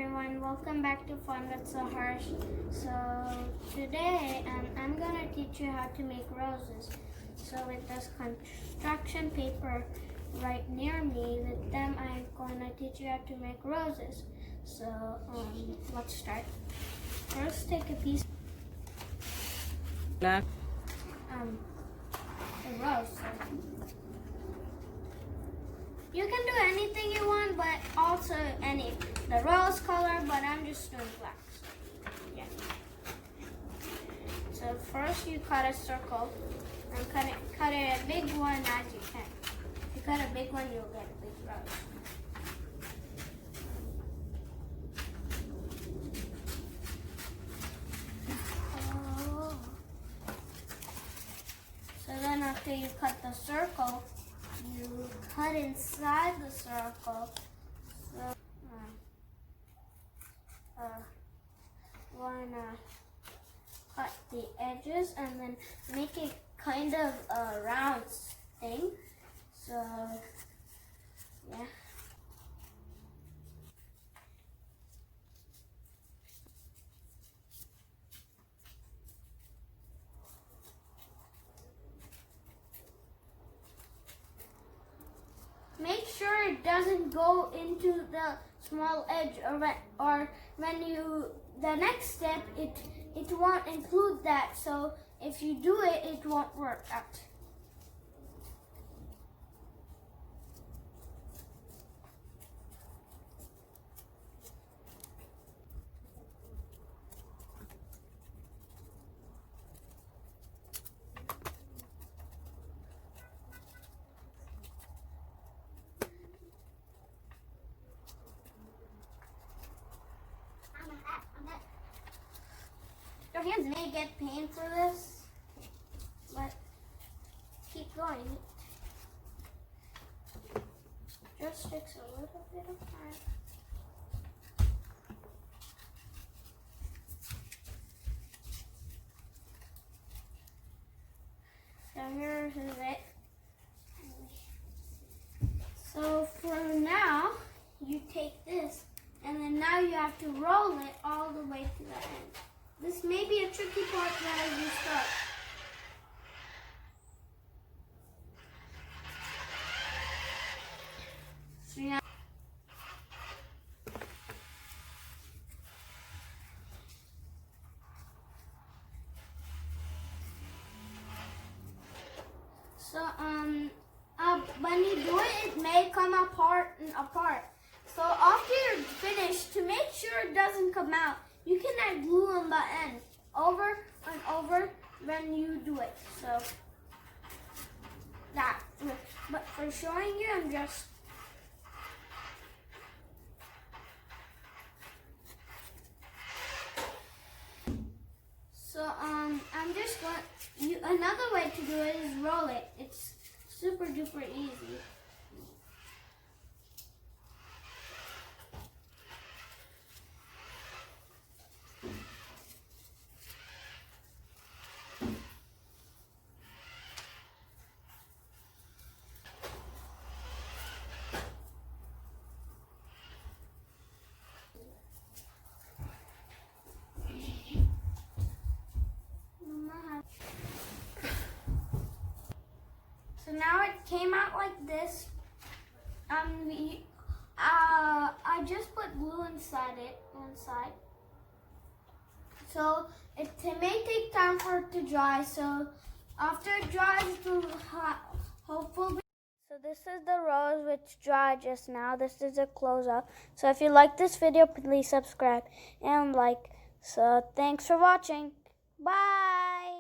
everyone, welcome back to Fun with Saharsh. So today I'm gonna teach you how to make roses. So with this construction paper right near me, with them I'm gonna teach you how to make roses. So let's start. First, take a piece the rose. You can do anything you want, but also the rose color, but I'm just doing black. So, yeah. So first you cut a circle and cut it a big one as you can. If you cut a big one, you'll get a big rose. So then after you cut the circle, you cut inside the circle. So, wanna cut the edges and then make it kind of a round thing. So, yeah. Make sure it doesn't go into the small edge, or when you, the next step, it won't include that. So if you do it, it won't work out. Your hands may get pain for this, but keep going. Just takes a little bit of time. So here's it. So for now, you take this, and then now you have to roll it all the way to the end. This may be a tricky part as you start. So, yeah. So when you do it, it may come apart. So after you're finished, to make sure it doesn't come out, you can add glue on the end, over and over when you do it. So that. But for showing you, I'm just. So I'm just going. Another way to do it is roll it. It's super duper easy. So now it came out like this. I just put glue inside it. So it may take time for it to dry. So after it dries, it will hopefully. So this is the rose which dried just now. This is a close-up. So if you like this video, please subscribe and like. So thanks for watching. Bye.